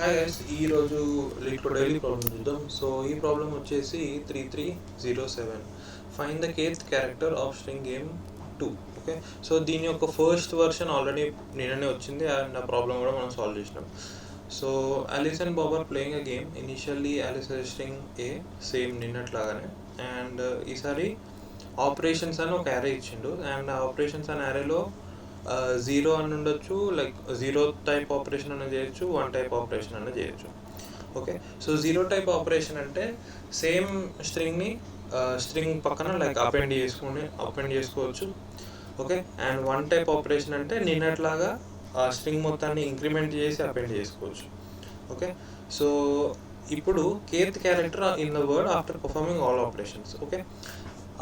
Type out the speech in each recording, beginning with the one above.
Hi guys, ఈరోజు liquid daily problem చూద్దాం. So ఈ ప్రాబ్లం వచ్చేసి 3307. Find the kth character of string game 2. Okay, so దీని యొక్క ఫస్ట్ వర్షన్ ఆల్రెడీ నిన్ననే వచ్చింది అండ్ ఆ ప్రాబ్లం కూడా మనం సాల్వ్ చేసినాం. So Alice and Bob are playing a game. Initially Alice string A same నిన్నట్లాగానే, అండ్ ఈసారి ఆపరేషన్స్ అని ఒక యారే ఇచ్చిండు అండ్ ఆ ఆపరేషన్స్ అనే యారేలో 0 అని ఉండొచ్చు, లైక్ 0 టైప్ ఆపరేషన్ అనేది చేయొచ్చు, 1 టైప్ ఆపరేషన్ అనేది చేయొచ్చు. ఓకే, సో 0 టైప్ ఆపరేషన్ అంటే సేమ్ స్ట్రింగ్ని స్ట్రింగ్ పక్కన లైక్ అపెండ్ చేసుకోవచ్చు. ఓకే, అండ్ 1 టైప్ ఆపరేషన్ అంటే నిన్నట్లాగా ఆ స్ట్రింగ్ మొత్తాన్ని ఇంక్రిమెంట్ చేసి అపెండ్ చేసుకోవచ్చు. ఓకే, సో ఇప్పుడు kth character in the word after performing all operations. Okay,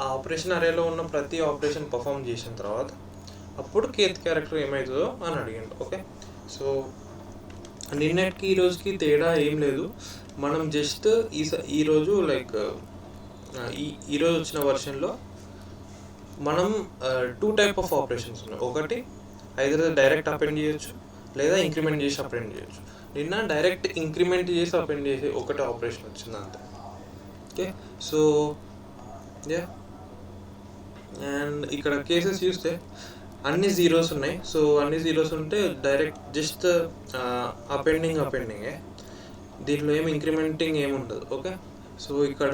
ఆ ఆపరేషన్ అరేలో ఉన్న ప్రతి ఆపరేషన్ పర్ఫామ్ చేసిన తర్వాత అప్పుడు కేత్ క్యారెక్టర్ ఏమవుతుందో అని అడిగాడు. ఓకే, సో నిన్నటికి ఈ రోజుకి తేడా ఏం లేదు. మనం జస్ట్ ఈరోజు లైక్ ఈరోజు వచ్చిన వర్షన్లో మనం 2 టైప్ ఆఫ్ ఆపరేషన్స్ ఉన్నాయి. ఒకటి ఐదర్ డైరెక్ట్ అపెండ్ చేయొచ్చు లేదా ఇంక్రిమెంట్ చేసి అపెండ్ చేయొచ్చు. నిన్న డైరెక్ట్ ఇంక్రిమెంట్ చేసి అపెండ్ చేసి ఒకటే ఆపరేషన్ వచ్చింది అంతే. ఓకే, సో యా, అండ్ ఇక్కడ కేసెస్ చూస్తే అన్ని జీరోస్ ఉన్నాయి. సో అన్ని జీరోస్ ఉంటే డైరెక్ట్ జస్ట్ అపెండింగే, దీంట్లో ఏమి ఇంక్రిమెంటింగ్ ఏమి ఉండదు. ఓకే, సో ఇక్కడ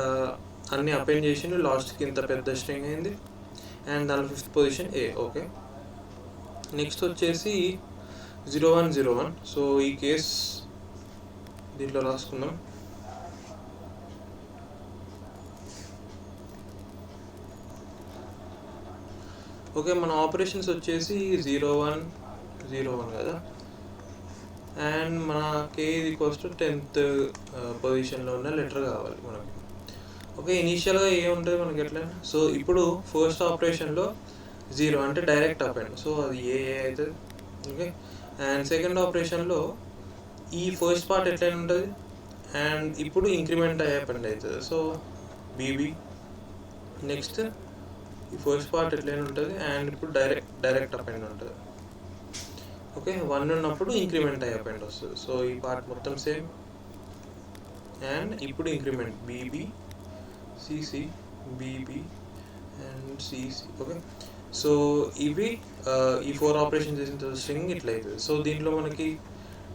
అన్ని అపెండ్ చేసిండు, లాస్ట్కి ఇంత పెద్ద స్ట్రింగ్ అయింది అండ్ దాని 5th పొజిషన్ ఏ. ఓకే, నెక్స్ట్ వచ్చేసి 0101. సో ఈ కేస్ దీంట్లో రాసుకుందాం. ఓకే, మన ఆపరేషన్స్ వచ్చేసి 0101 కదా, అండ్ మన కే ఈక్వల్స్ టు 10th పొజిషన్లో ఉన్న లెటర్ కావాలి మనకి. ఓకే, ఇనీషియల్గా ఏముంటుంది మనకి ఎట్లా, సో ఇప్పుడు ఫస్ట్ ఆపరేషన్లో 0 అంటే డైరెక్ట్ అపెండ్, సో అది ఏ అవుతుంది. ఓకే, అండ్ సెకండ్ ఆపరేషన్లో ఈ ఫస్ట్ పార్ట్ ఎట్లయినా ఉంటుంది అండ్ ఇప్పుడు ఇంక్రిమెంట్ అయ్యే అపెండ్ అవుతుంది, సో బీబీ. నెక్స్ట్ ఈ ఫస్ట్ పార్ట్ ఎట్లయినా ఉంటుంది అండ్ ఇప్పుడు డైరెక్ట్ అపెండ్ ఉంటుంది. ఓకే, 1 ఉన్నప్పుడు ఇంక్రిమెంట్ అయ్యే అపెండ్ వస్తుంది, సో ఈ పార్ట్ మొత్తం సేమ్ అండ్ ఇప్పుడు increment BB CC BB and CC. Okay, so ఇవి ఈ 4 ఆపరేషన్ చేసిన తర్వాత స్ట్రింగ్ ఇట్లా అవుతుంది. సో దీంట్లో మనకి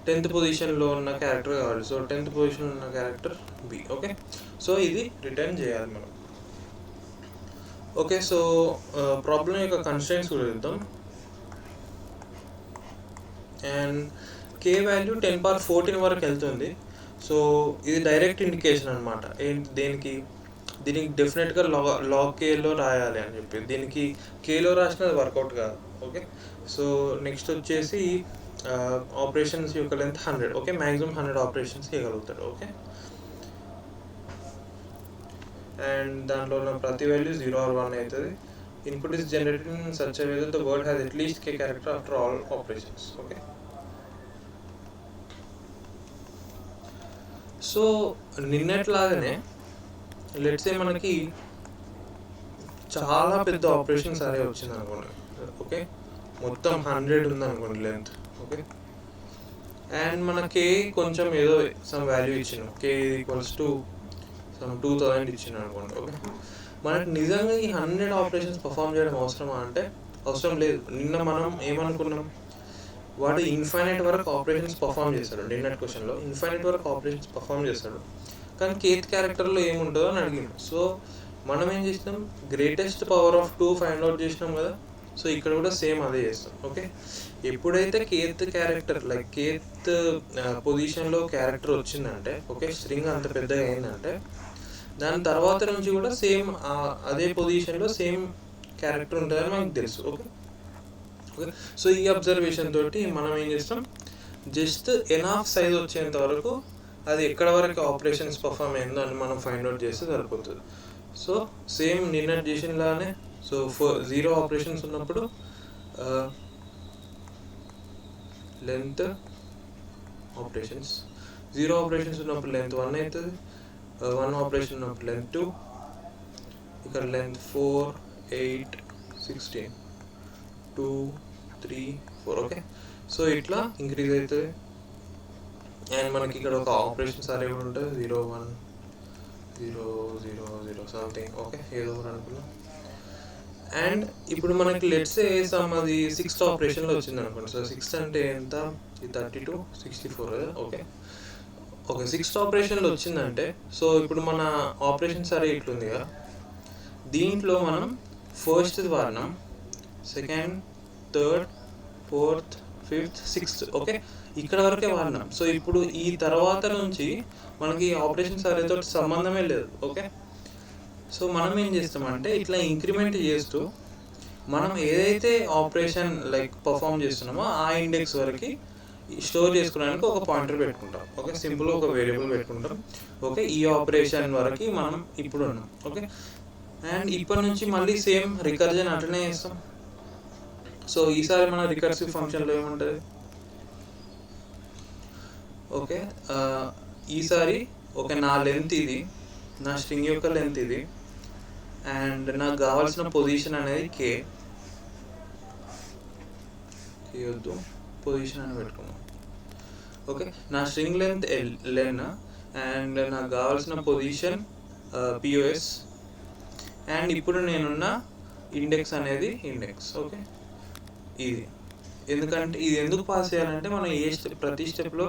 10th పొజిషన్లో ఉన్న క్యారెక్టర్ కావాలి, సో 10th పొజిషన్లో ఉన్న క్యారెక్టర్ బి. ఓకే, సో ఇది రిటర్న్ చేయాలి మనం. ఓకే, సో ప్రాబ్లం యొక్క కన్స్ట్రెంట్స్ కూడా చూద్దాం. అండ్ కే వాల్యూ 10^14 వరకు వెళ్తుంది. సో ఇది డైరెక్ట్ ఇండికేషన్ అనమాట. ఏంటి దీనికి డెఫినెట్గా లాగ్ కేలో రాయాలి అని చెప్పి, దీనికి కేలో రాసినది వర్కౌట్ కాదు. ఓకే, సో నెక్స్ట్ వచ్చేసి ఆపరేషన్స్ యొక్క లెంత్ 100. ఓకే, మ్యాక్సిమం 100 ఆపరేషన్స్ చేయగలుగుతాడు. ఓకే, అండ్ దాంట్లో ఉన్న ప్రతి వాల్యూ 0 or 1 అవుతుంది. Input is generated in such a way that the word has at least K character after all operations. Okay, so నిన్నట్లాగానే let's say మనకి చాలా పెద్ద ఆపరేషన్స్ అరే వచ్చింది అనుకోండి. ఓకే, మొత్తం 100 ఉంది అనుకోండి లెంత్. ఓకే, అండ్ మన కే కొంచెం ఏదో సమ్ వాల్యూ ఇచ్చినాం, కే ఈక్వల్స్ టు 2000 ఇచ్చిన అనుకోండి. ఓకే, మనకి నిజంగా ఈ 100 ఆపరేషన్స్ పర్ఫామ్ చేయడం అవసరమా అంటే అవసరం లేదు. నిన్న మనం ఏమనుకున్నాం, వాడు ఇన్ఫైనైట్ వరకు ఆపరేషన్స్ పర్ఫామ్ చేస్తాడు. నిన్నటి క్వశ్చన్లో ఇన్ఫైనైట్ వరకు ఆపరేషన్స్ పర్ఫామ్ చేస్తాడు, కానీ కేత్ క్యారెక్టర్లో ఏముంటుందో అని అడిగినాం. సో మనం ఏం చేసినాం, greatest power of 2 find out చేసినాం కదా. సో ఇక్కడ కూడా సేమ్ అదే చేస్తాం. ఓకే, ఎప్పుడైతే కేత్ క్యారెక్టర్ లైక్ కేత్ పొజిషన్లో క్యారెక్టర్ వచ్చిందంటే, ఓకే, స్ట్రింగ్ అంత పెద్దగా అయిందంటే దాని తర్వాత నుంచి కూడా సేమ్ అదే పొజిషన్లో సేమ్ క్యారెక్టర్ ఉంటుందని మనకు తెలుసు. ఓకే, ఓకే, సో ఈ అబ్జర్వేషన్ తోటి మనం ఏం చేస్తాం, జస్ట్ ఎనాఫ్ సైజ్ వచ్చేంత వరకు అది ఎక్కడ వరకు ఆపరేషన్స్ పర్ఫామ్ అయిందో అని మనం ఫైండ్ అవుట్ చేస్తే సరిపోతుంది. సో సేమ్ నిన్న చేసినలానే, సో 0 ఆపరేషన్స్ ఉన్నప్పుడు లెంత్ ఆపరేషన్స్, 0 ఆపరేషన్స్ ఉన్నప్పుడు లెంత్ 1 అవుతుంది, 1 ఆపరేషన్ ఉన్నప్పుడు లెంత్ 2, ఇక్కడ లెంత్ 4, 8, 16, 2, 3, 4. ఓకే, సో ఇట్లా ఇంక్రీజ్ అవుతుంది అండ్ మనకి ఇక్కడ ఒక ఆపరేషన్స్ అరే కూడా ఉంటుంది 0 1 0 0 0 సంథింగ్, ఓకే ఏదో అనుకున్నాం. అండ్ ఇప్పుడు మనకి లెట్స్ సమ్ అది 6th ఆపరేషన్లో వచ్చింది అనుకోండి. సో 6 అంటే ఎంత, 32 64 కదా, ఓకే 6th ఆపరేషన్లో వచ్చిందంటే సో ఇప్పుడు మన ఆపరేషన్ సరే ఇట్లుంది కదా, దీంట్లో మనం ఫస్ట్ వాడినాం, second, third, fourth, fifth, sixth, okay ఇక్కడ వరకే వాడినాం. సో ఇప్పుడు ఈ తర్వాత నుంచి మనకి ఆపరేషన్ సరేతో సంబంధమే లేదు, ఓకే. సో మనం ఏం చేస్తామంటే ఇట్లా ఇంక్రిమెంట్ చేస్తూ మనం ఏదైతే ఆపరేషన్ లైక్ పర్ఫామ్ చేస్తున్నామో ఆ ఇండెక్స్ వరకు స్టోర్ చేసుకోవడానికి ఒక పాయింటర్ పెట్టుకుంటాం, ఓకే సింపుల్గా ఒక వేరియబుల్ పెట్టుకుంటాం, ఓకే ఈ ఆపరేషన్ వరకు మనం ఇప్పుడు ఉన్నాం, ఓకే. అండ్ ఇప్పటి నుంచి మళ్ళీ సేమ్ రికర్జన్ అట్లనే చేస్తాం. సో ఈసారి మన రికర్సివ్ ఫంక్షన్లో ఏముంటుంది, ఓకే ఈసారి ఓకే నా లెంత్ ఇది, నా స్ట్రింగ్ యొక్క లెంత్ ఇది, అండ్ నాకు కావాల్సిన పొజిషన్ అనేది కే వద్దు పొజిషన్ అని పెట్టుకున్నాం, ఓకే నా స్ట్రింగ్ లెంత్ లెన్, అండ్ నాకు కావాల్సిన పొజిషన్ పిఓఎస్, అండ్ ఇప్పుడు నేనున్న ఇండెక్స్ అనేది ఇండెక్స్, ఓకే ఇది. ఎందుకంటే ఇది ఎందుకు పాస్ చేయాలంటే మనం ప్రతి స్టెప్లో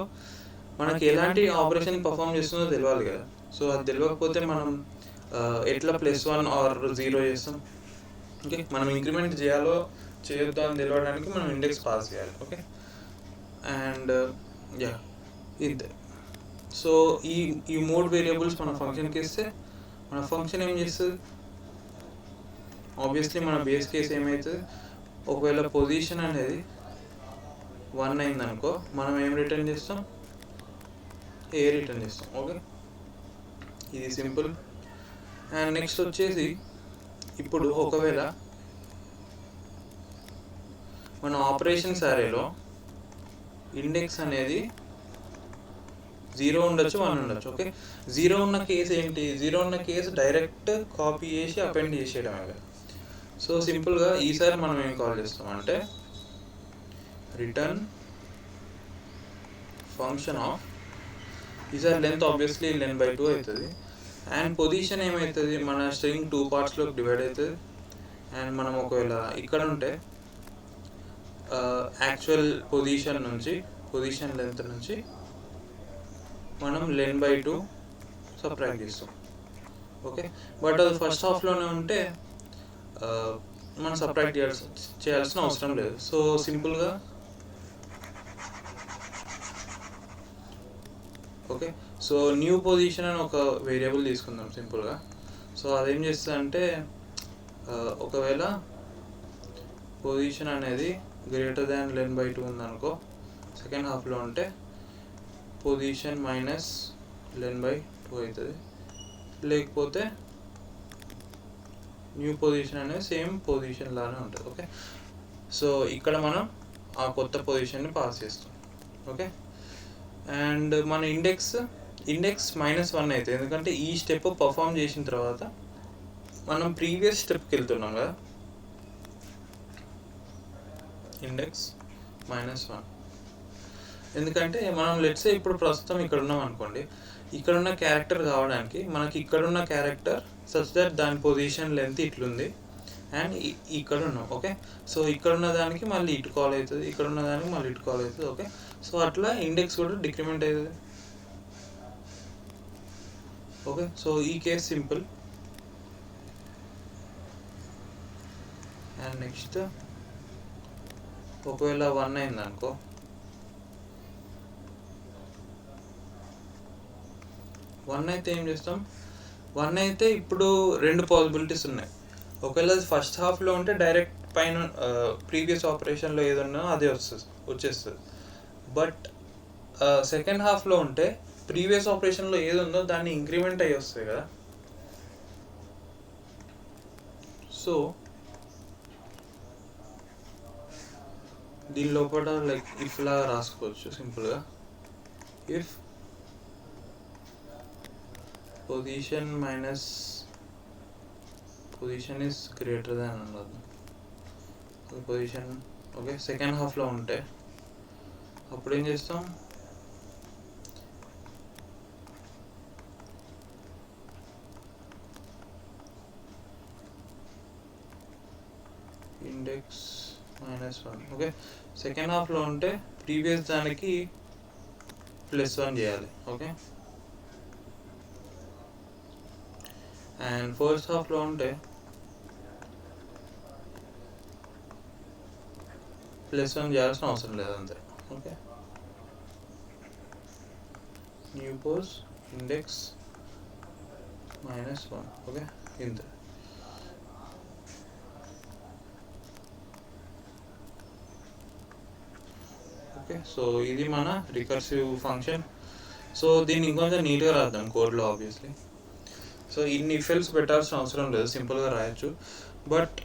మనకి ఎలాంటి ఆపరేషన్ పర్ఫామ్ చేస్తుందో తెలియాలి కదా. సో అది తెలియకపోతే మనం ఎట్లా +1 ఆర్ 0 చేస్తాం, ఓకే మనం ఇంక్రిమెంట్ చేయాలో చేయొద్దో అని తెలియడానికి మనం ఇండెక్స్ పాస్ చేయాలి, ఓకే. అండ్ యా ఇది. సో ఈ 3 వేరియబుల్స్ మన ఫంక్షన్కి ఇస్తే మన ఫంక్షన్ ఏం చేస్తుంది, ఆబ్వియస్లీ మన బేస్ కేస్ ఏమవుతుంది, ఒకవేళ పొజిషన్ అనేది 1 అయిందనుకో మనం ఏం రిటర్న్ చేస్తాం, ఏ రిటర్న్ చేస్తాం, ఓకే ఇది సింపుల్. అండ్ నెక్స్ట్ వచ్చేసి ఇప్పుడు ఒకవేళ మన ఆపరేషన్స్ అరేలో ఇండెక్స్ అనేది 0 ఉండొచ్చు 1 ఉండొచ్చు, ఓకే 0 ఉన్న కేసు ఏంటి, 0 ఉన్న కేసు డైరెక్ట్ కాపీ చేసి అపెండ్ చేసేయడమే కదా. సో సింపుల్గా ఈసారి మనం ఏం కాల్ చేస్తాం అంటే రిటర్న్ ఫంక్షన్ ఆఫ్, ఈసారి లెంత్ ఆబ్వియస్లీ లెన్/2 అవుతుంది, అండ్ పొజిషన్ ఏమవుతుంది మన స్ట్రింగ్ 2 పార్ట్స్లోకి డివైడ్ అవుతుంది. అండ్ మనం ఒకవేళ ఇక్కడ ఉంటే యాక్చువల్ పొజిషన్ లెంత్ నుంచి మనం లెన్/2 సబ్ట్రాక్ట్ చేస్తాం, ఓకే. బట్ అది ఫస్ట్ హాఫ్లోనే ఉంటే మనం సబ్ట్రాక్ట్ చేయాల్సిన అవసరం లేదు. సో సింపుల్గా ఓకే సో న్యూ పొజిషన్ అని ఒక వేరియబుల్ తీసుకుందాం సింపుల్గా. సో అదేం చేస్తుందంటే ఒకవేళ పొజిషన్ అనేది గ్రేటర్ దాన్ లెన్/2 ఉందనుకో సెకండ్ హాఫ్లో ఉంటే పొజిషన్ మైనస్ లెన్/2 అవుతుంది, లేకపోతే న్యూ పొజిషన్ అనేది సేమ్ పొజిషన్ లానే ఉంటుంది, ఓకే. సో ఇక్కడ మనం ఆ కొత్త పొజిషన్ని పాస్ చేస్తాం, ఓకే. అండ్ మన ఇండెక్స్ -1 అవుతుంది, ఎందుకంటే ఈ స్టెప్ పర్ఫామ్ చేసిన తర్వాత మనం ప్రీవియస్ స్టెప్కి వెళ్తున్నాం కదా, ఇండెక్స్ -1. ఎందుకంటే మనం లెట్స్ ఇప్పుడు ప్రస్తుతం ఇక్కడ ఉన్నాం అనుకోండి, ఇక్కడున్న క్యారెక్టర్ కావడానికి మనకి ఇక్కడున్న క్యారెక్టర్ సచ్ దట్ దాని పొజిషన్ లెంత్ ఇట్లుంది, అండ్ ఇక్కడ ఉన్నాం, ఓకే. సో ఇక్కడున్న దానికి మళ్ళీ ఇటు కాల్ అవుతుంది, ఇక్కడున్న దానికి మళ్ళీ ఇటు కాల్ అవుతుంది, ఓకే. సో అట్లా ఇండెక్స్ కూడా డిక్రిమెంట్ అవుతుంది, ఓకే. సో ఈ కేస్ సింపుల్. అండ్ నెక్స్ట్ ఒకవేళ 1 అయిందనుకో, 1 అయితే ఏం చేస్తాం, 1 అయితే ఇప్పుడు 2 పాసిబిలిటీస్ ఉన్నాయి. ఒకవేళ ఫస్ట్ హాఫ్లో ఉంటే డైరెక్ట్ పైన ప్రీవియస్ ఆపరేషన్లో ఏదన్నా అదే వచ్చేస్తుంది. బట్ సెకండ్ హాఫ్లో ఉంటే ప్రీవియస్ ఆపరేషన్లో ఏది ఉందో దాన్ని ఇంక్రిమెంట్ అయ్యి వస్తాయి కదా. సో దీని లోపల లైక్ ఇఫ్లా రాసుకోవచ్చు సింపుల్గా, if position is greater than అన్నది పొజిషన్, ఓకే సెకండ్ హాఫ్లో ఉంటే అప్పుడు ఏం చేస్తాం, ఇండెక్స్ -1. ఓకే, సెకండ్ హాఫ్లో ఉంటే ప్రీవియస్ దానికి +1 చేయాలి. ఓకే, అండ్ ఫస్ట్ హాఫ్లో ఉంటే +1 చేయాల్సిన అవసరం లేదు, అంతే. Okay, new pose index -1. Okay, ఇంతే. ఓకే, సో ఇది మన రికర్సివ్ ఫంక్షన్. సో దీన్ని ఇంకొంచెం నీట్గా రాద్దాం కోడ్లో ఆబ్వియస్లీ. సో ఇన్ని ఇఫెల్స్ పెట్టాల్సిన అవసరం లేదు, సింపుల్గా రాయొచ్చు. బట్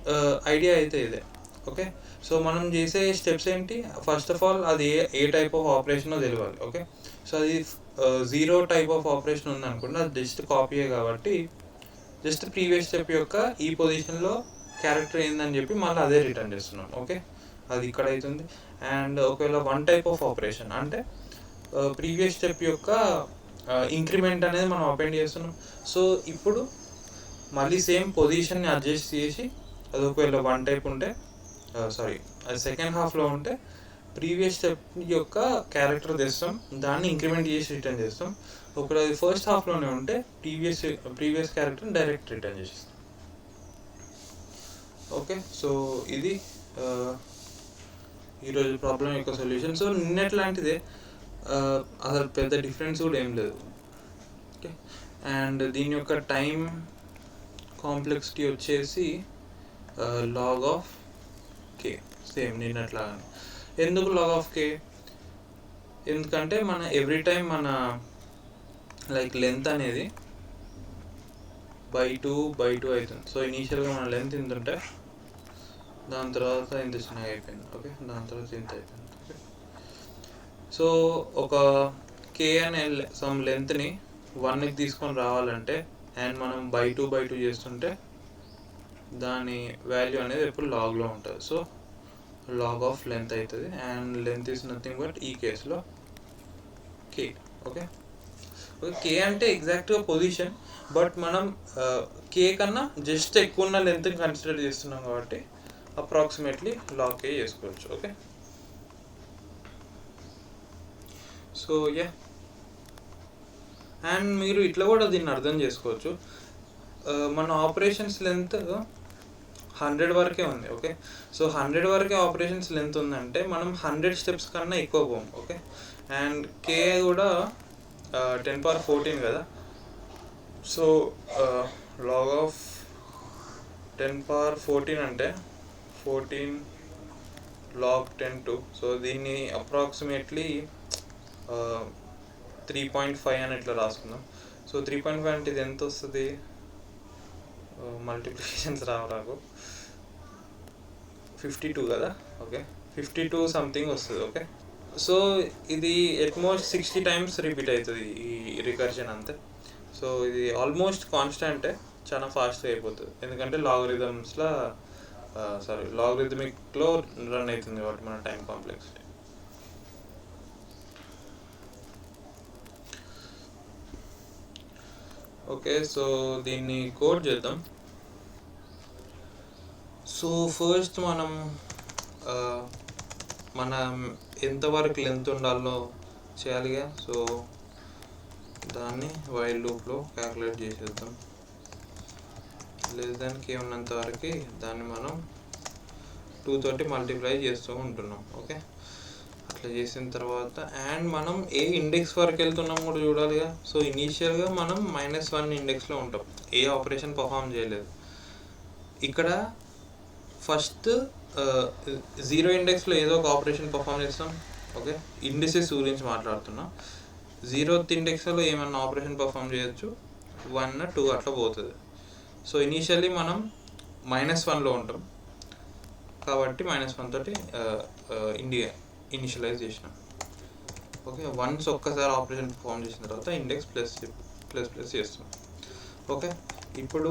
ఐడియా అయితే ఇదే. ఓకే, సో మనం చేసే స్టెప్స్ ఏంటి? ఫస్ట్ ఆఫ్ ఆల్ అది ఏ టైప్ ఆఫ్ ఆపరేషనో తెలియాలి. ఓకే, సో అది 0 టైప్ ఆఫ్ ఆపరేషన్ ఉందనుకోండి, అది జస్ట్ కాపీయే కాబట్టి జస్ట్ ప్రీవియస్ స్టెప్ యొక్క ఈ పొజిషన్లో క్యారెక్టర్ ఏందని చెప్పి మళ్ళీ అదే రిటర్న్ చేస్తున్నాం. ఓకే, అది ఇక్కడ అవుతుంది. అండ్ ఒకవేళ 1 టైప్ ఆఫ్ ఆపరేషన్ అంటే ప్రీవియస్ స్టెప్ యొక్క ఇంక్రిమెంట్ అనేది మనం అపెండ్ చేస్తున్నాం. సో ఇప్పుడు మళ్ళీ సేమ్ పొజిషన్ని అడ్జస్ట్ చేసి అది ఒకవేళ 1 టైప్ ఉంటే అది సెకండ్ హాఫ్లో ఉంటే ప్రీవియస్ స్టెప్ యొక్క క్యారెక్టర్ తెస్తాం, దాన్ని ఇంక్రిమెంట్ చేసి రిటర్న్ చేస్తాం. ఒకవేళ అది ఫస్ట్ హాఫ్లోనే ఉంటే ప్రీవియస్ క్యారెక్టర్ని డైరెక్ట్ రిటర్న్ చేసేస్తాం. ఓకే, సో ఇది ఈరోజు ప్రాబ్లం యొక్క సొల్యూషన్. సో నిన్నట్లాంటిదే, అసలు పెద్ద డిఫరెన్స్ కూడా ఏం లేదు. ఓకే, అండ్ దీని యొక్క టైం కాంప్లెక్సిటీ వచ్చేసి log of k, సేమ్ నిన్నట్లాగానే. ఎందుకు log of k? ఎందుకంటే మన ఎవ్రీ టైం మన లెంత్ అనేది by2 అవుతుంది. సో ఇనీషియల్గా మన లెంత్ ఇంత ఉంటే దాని తర్వాత ఇంత చిన్నగా అయిపోయింది. ఓకే, దాని తర్వాత ఇంత అయిపోయింది. ఓకే, సో ఒక k అనే సమ్ లెంత్ని 1కి తీసుకొని రావాలంటే అండ్ మనం by2 చేస్తుంటే దాని వాల్యూ అనేది ఎప్పుడు లాగ్లో ఉంటుంది. సో log ఆఫ్ లెంత్ అవుతుంది and length is nothing but ఈ కేసులో k. ఓకే, k అంటే ఎగ్జాక్ట్గా పొజిషన్, బట్ మనం k కన్నా జస్ట్ ఎక్కువ ఉన్న లెంత్ని కన్సిడర్ చేస్తున్నాం కాబట్టి అప్రాక్సిమేట్లీ log k చేసుకోవచ్చు. ఓకే, సో అండ్ మీరు ఇట్లా కూడా దీన్ని అర్థం చేసుకోవచ్చు. మన ఆపరేషన్స్ లెంత్ 100 వరకే ఉంది. ఓకే, సో 100 వరకే ఆపరేషన్స్ లెంత్ ఉందంటే మనం 100 స్టెప్స్ కన్నా ఎక్కువ పోము. ఓకే, అండ్ k కూడా 10^14 కదా. సో log ఆఫ్ 10^14 అంటే 14 log 10^2. సో దీన్ని అప్రాక్సిమేట్లీ 3.5 అని ఇట్లా రాసుకుందాం. సో 3.5 అంటే ఇది ఎంత వస్తుంది? మల్టిప్లికేషన్స్ రాకు 52 కదా. ఓకే, 52 సంథింగ్ వస్తుంది. ఓకే, సో ఇది అట్మోస్ట్ 60 టైమ్స్ రిపీట్ అవుతుంది ఈ రికర్షన్ అంతే. సో ఇది ఆల్మోస్ట్ కాన్స్టెంటే, చాలా ఫాస్ట్గా అయిపోతుంది ఎందుకంటే లాగరిథమిక్లో రన్ అవుతుంది కాబట్టి మన టైం కాంప్లెక్సిటీ. ఓకే, సో దీన్ని కోడ్ చేద్దాం. సో ఫస్ట్ మనం ఎంతవరకు లెంత్ ఉండాలో చేయాలిగా. సో దాన్ని వైల్ లూప్లో క్యాలిక్యులేట్ చేసేద్దాం. k ఉన్నంత వరకు దాన్ని మనం 2 తోటి మల్టిప్లై చేస్తూ ఉంటున్నాం. ఓకే, అట్లా చేసిన తర్వాత అండ్ మనం ఏ ఇండెక్స్ వరకు వెళ్తున్నాం కూడా చూడాలిగా. సో ఇనీషియల్గా మనం -1 ఇండెక్స్లో ఉంటాం, ఏ ఆపరేషన్ పర్ఫామ్ చేయలేదు. ఇక్కడ ఫస్ట్ 0 ఇండెక్స్లో ఏదో ఒక ఆపరేషన్ పర్ఫామ్ చేస్తాం. ఓకే, ఇండిసెస్ గురించి మాట్లాడుతున్నాం. 0th ఇండెక్స్లో ఏమన్నా ఆపరేషన్ పర్ఫామ్ చేయొచ్చు, 1, 2 అట్లా పోతుంది. సో ఇనీషియల్లీ మనం -1లో ఉంటాం కాబట్టి -1 తోటి ఇనిషియలైజ్ చేసినాం. ఓకే, వన్స్ ఒక్కసారి ఆపరేషన్ పర్ఫామ్ చేసిన తర్వాత ఇండెక్స్ ప్లస్ చేస్తున్నాం. ఓకే, ఇప్పుడు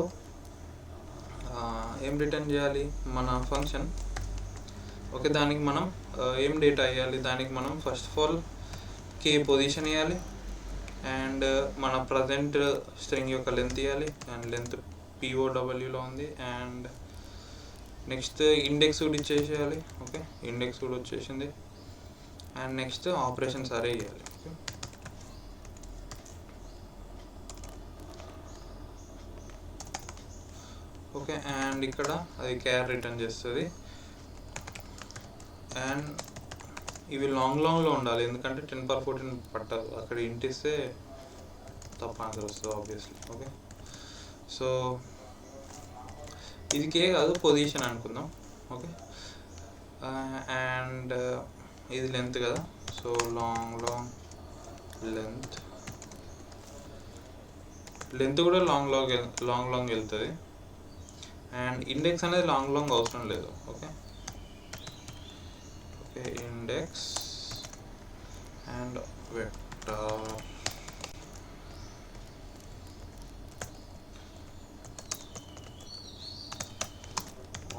ఏం రిటర్న్ చేయాలి మన ఫంక్షన్. ఓకే, దానికి మనం ఏం డేటా ఇవ్వాలి, దానికి మనం first of all k position ఇవ్వాలి అండ్ మన ప్రజెంట్ స్ట్రింగ్ యొక్క లెంత్ ఇవ్వాలి. అండ్ లెంత్ POWలో ఉంది అండ్ నెక్స్ట్ ఇండెక్స్ కూడా ఇచ్చేసేయాలి. ఓకే, ఇండెక్స్ కూడా వచ్చేసింది. అండ్ నెక్స్ట్ ఆపరేషన్స్ అరే ఇవ్వాలి. ఓకే, అండ్ ఇక్కడ అది క్యార్ రిటర్న్ చేస్తుంది. అండ్ ఇవి లాంగ్లో ఉండాలి, ఎందుకంటే 10^14 పట్టదు. అక్కడ ఇంటిస్తే తప్ప ఆన్సర్ వస్తుంది ఆబ్వియస్లీ. ఓకే, సో ఇది కే కాదు, పొజిషన్ అనుకుందాం. ఓకే, అండ్ ఇది లెంత్ కదా, సో లాంగ్ లెంత్ కూడా లాంగ్ వెళ్తుంది. అండ్ ఇండెక్స్ అనేది లాంగ్ అవసరం లేదు. Okay, index and vector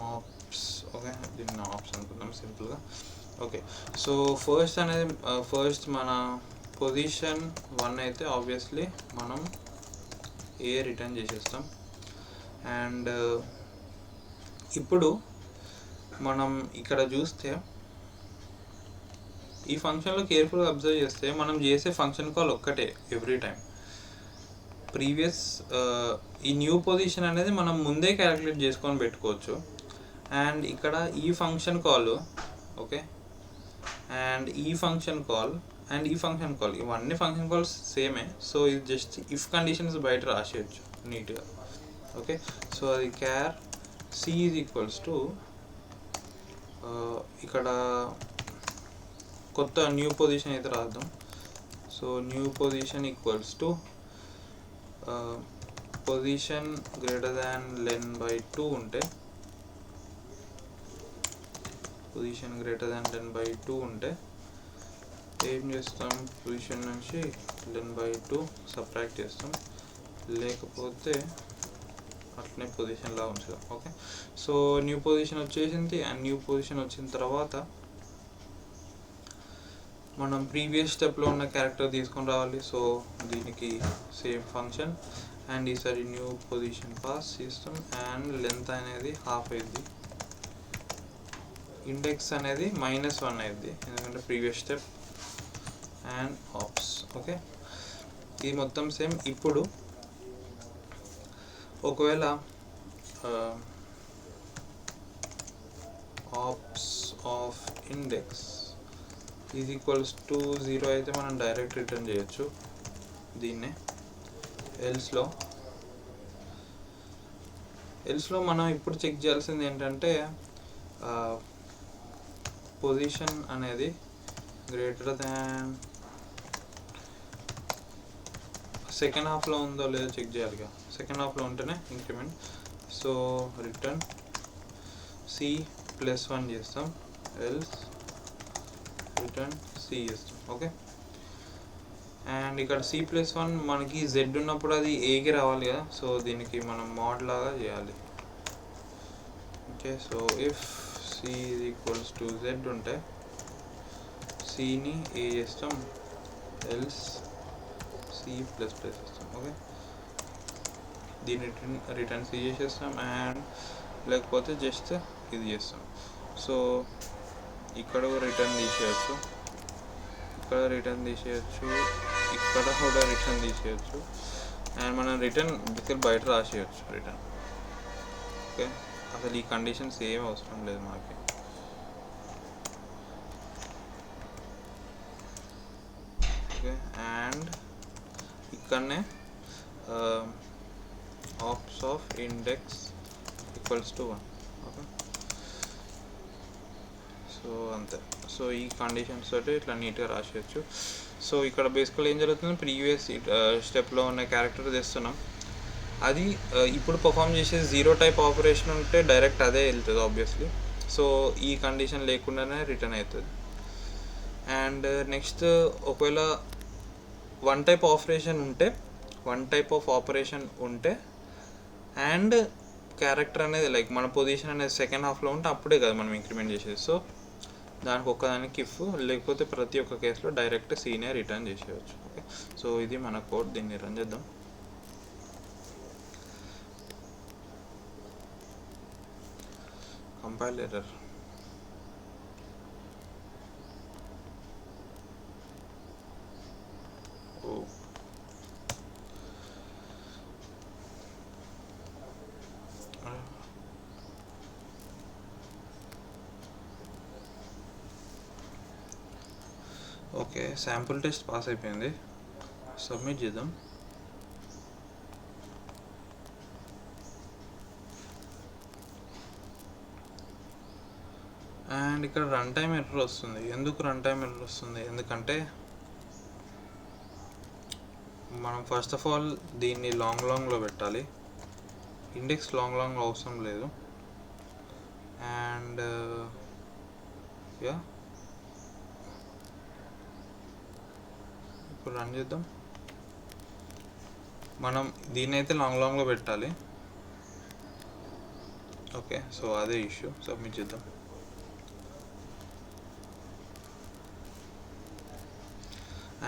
ops. Okay, దీన్ని ఆప్స్ అనుకుందాం సింపుల్గా. ఓకే, సో ఫస్ట్ మన పొజిషన్ 1 అయితే ఆబ్వియస్లీ మనం ఏ రిటర్న్ చేసేస్తాం. అండ్ ఇప్పుడు మనం ఇక్కడ చూస్తే ఈ ఫంక్షన్లో కేర్ఫుల్గా అబ్జర్వ్ చేస్తే మనం చేసే ఫంక్షన్ కాల్ ఒక్కటే ఎవ్రీ టైం. ప్రీవియస్ ఈ న్యూ పొజిషన్ అనేది మనం ముందే క్యాలిక్యులేట్ చేసుకొని పెట్టుకోవచ్చు. అండ్ ఇక్కడ ఈ ఫంక్షన్ కాల్, ఓకే, అండ్ ఈ ఫంక్షన్ కాల్ ఇవన్నీ ఫంక్షన్ కాల్స్ సేమే. సో ఇది జస్ట్ ఇఫ్ కండిషన్స్ బయట రాసేయచ్చు నీట్గా. ఓకే, సో అది క్యార్ సి ఈజ్ ఈక్వల్స్ టు ఇక్కడ కొత్త న్యూ పొజిషన్ అయితే రాద్దాం. So new position equals to position greater than len/2 ఉంటే, పొజిషన్ గ్రేటర్ దాన్ len/2 ఉంటే ఏం చేస్తాం, పొజిషన్ నుంచి len/2 సబ్ట్రాక్ట్ చేస్తాం, లేకపోతే అట్లనే పొజిషన్ లా ఉంచుదాం. ఓకే, సో న్యూ పొజిషన్ వచ్చేసింది. అండ్ న్యూ పొజిషన్ వచ్చిన తర్వాత మనం ప్రీవియస్ స్టెప్లో ఉన్న క్యారెక్టర్ తీసుకొని రావాలి. సో దీనికి సేమ్ ఫంక్షన్, అండ్ ఈసారి న్యూ పొజిషన్ పాస్ చేస్తాం. అండ్ లెంత్ అనేది హాఫ్ అయింది, ఇండెక్స్ అనేది -1 అయింది ఎందుకంటే previous step, and ops. Okay, ఇది మొత్తం సేమ్. ఇప్పుడు ఒకవేళ ops of index is equals to 0 అయితే మనం డైరెక్ట్ రిటర్న్ చేయొచ్చు దీన్నే. ఎల్స్లో మనం ఇప్పుడు చెక్ చేయాల్సింది ఏంటంటే పొజిషన్ అనేది గ్రేటర్ దాన్ సెకండ్ హాఫ్లో ఉందో లేదో చెక్ చేయాలిగా. సెకండ్ హాఫ్లో ఉంటేనే ఇంక్రిమెంట్. సో రిటర్న్ C+1 చేస్తాం, ఎల్స్ రిటర్న్ C చేస్తాం. ఓకే, అండ్ ఇక్కడ C+1 మనకి Z ఉన్నప్పుడు అది ఏకి రావాలి కదా, సో దీనికి మనం మోడ్ లాగా చేయాలి. Okay, so if C is equals to Z ఉంటే Cని ఏ చేస్తాం, ఎల్స్ C++ చేస్తాం. ఓకే, దీన్ని రిటర్న్ C చేసేస్తాం. అండ్ లేకపోతే జస్ట్ ఇది చేస్తాం. సో ఇక్కడ రిటర్న్ తీసేయచ్చు, ఇక్కడ రిటర్న్ తీసేయచ్చు, ఇక్కడ కూడా రిటర్న్ తీసేయచ్చు. అండ్ మనం రిటర్న్ బయట రాసేయచ్చు రిటర్న్. ఓకే, అసలు ఈ కండిషన్స్ ఏం అవసరం లేదు మనకి. ఓకే, అండ్ ఇక్కడనే ops of index equals to 1. Okay, so అంతే. సో ఈ కండిషన్స్ తోటి ఇట్లా నీట్గా రాసేయచ్చు. సో ఇక్కడ బేసికల్ ఏం జరుగుతుంది, ప్రీవియస్ స్టెప్లో ఉన్న క్యారెక్టర్ తెస్తున్నాం, అది ఇప్పుడు పర్ఫామ్ చేసే 0 టైప్ ఆపరేషన్ ఉంటే డైరెక్ట్ అదే వెళ్తుంది ఆబ్వియస్లీ. సో ఈ కండిషన్ లేకుండానే రిటర్న్ అవుతుంది. అండ్ నెక్స్ట్ ఒకవేళ 1 టైప్ ఆఫ్ ఆపరేషన్ ఉంటే అండ్ క్యారెక్టర్ అనేది లైక్ మన పొజిషన్ అనేది సెకండ్ హాఫ్లో ఉంటే అప్పుడే కదా మనం ఇంక్రిమెంట్ చేసేది. సో దానికి ఒక్కదానికి ఇఫ్, లేకపోతే ప్రతి ఒక్క కేసులో డైరెక్ట్ సీనే రిటర్న్ చేసేయచ్చు. ఓకే, సో ఇది మన కోడ్. దీన్ని రన్ చేద్దాం. Compile error. Okay, sample test pass అయిపోయింది. సబ్మిట్ చేద్దాం. అండ్ ఇక్కడ రన్ టైమ్ ఎర్రర్ వస్తుంది. ఎందుకు రన్ టైమ్ ఎర్రర్ వస్తుంది? ఎందుకంటే మనం ఫస్ట్ ఆఫ్ ఆల్ దీన్ని లాంగ్లో పెట్టాలి. ఇండెక్స్ లాంగ్లో అవసరం లేదు. అండ్ యా, ఇప్పుడు రన్ చేద్దాం. మనం దీన్ని అయితే లాంగ్లో పెట్టాలి. ఓకే, సో అదే ఇష్యూ. సబ్మిట్ చేద్దాం.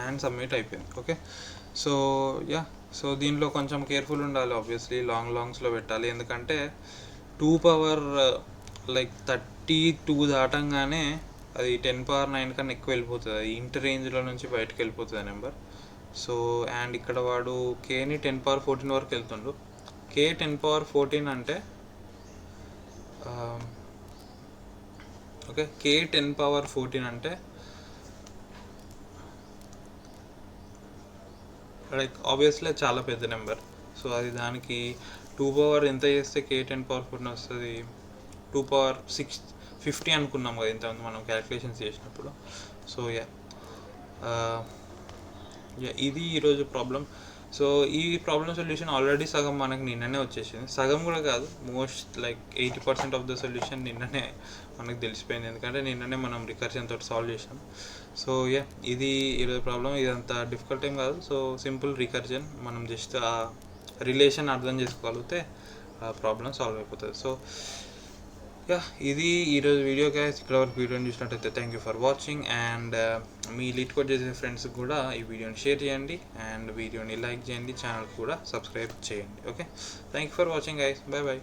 అండ్ సబ్మిట్ అయిపోయింది. ఓకే, సో యా, సో దీంట్లో కొంచెం కేర్ఫుల్ ఉండాలి. ఆబ్వియస్లీ లాంగ్స్లో పెట్టాలి. ఎందుకంటే 2 పవర్ 32 దాటంగానే అది 10⁻9 కన్నా ఎక్కువ వెళ్ళిపోతుంది. అది ఇంటి రేంజ్లో నుంచి బయటకు వెళ్ళిపోతుంది నెంబర్. సో అండ్ ఇక్కడ వాడు కేని 10⁻14 వరకు వెళ్తుండు. కే 10⁻14 అంటే ఓకే, కే 10⁻14 అంటే ఆబ్వియస్లీ చాలా పెద్ద నెంబర్. సో అది దానికి 2 పవర్ ఎంత చేస్తే కే 10⁻14 వస్తుంది? 2⁻650 అనుకున్నాం కదా ఇంతకుముందు మనం క్యాలిక్యులేషన్స్ చేసినప్పుడు. సో యా, ఇది ఈరోజు ప్రాబ్లం. సో ఈ ప్రాబ్లం సొల్యూషన్ ఆల్రెడీ సగం మనకు నిన్ననే వచ్చేసింది. సగం కూడా కాదు, మోస్ట్ 80% ఆఫ్ ద సొల్యూషన్ నిన్ననే మనకు తెలిసిపోయింది. ఎందుకంటే నిన్ననే మనం రికర్షన్ తోటి సాల్వ్ చేసాం. సో యా, ఇది ఈరోజు ప్రాబ్లం. ఇదంతా డిఫికల్ట్ ఏం కాదు. So simple recursion. మనం జస్ట్ ఆ రిలేషన్ అర్థం చేసుకోగలిగితే ఆ ప్రాబ్లం సాల్వ్ అయిపోతుంది. సో యా, ఇది ఈరోజు వీడియో గైస్. ఇక్కడ వరకు వీడియోని చూసినట్టయితే thank you for watching. And మీ లీడ్ కోడ్ చేసే ఫ్రెండ్స్కి కూడా ఈ వీడియోని షేర్ చేయండి. అండ్ వీడియోని లైక్ చేయండి. ఛానల్ కూడా సబ్స్క్రైబ్ చేయండి. Okay, thank you for watching guys. By by.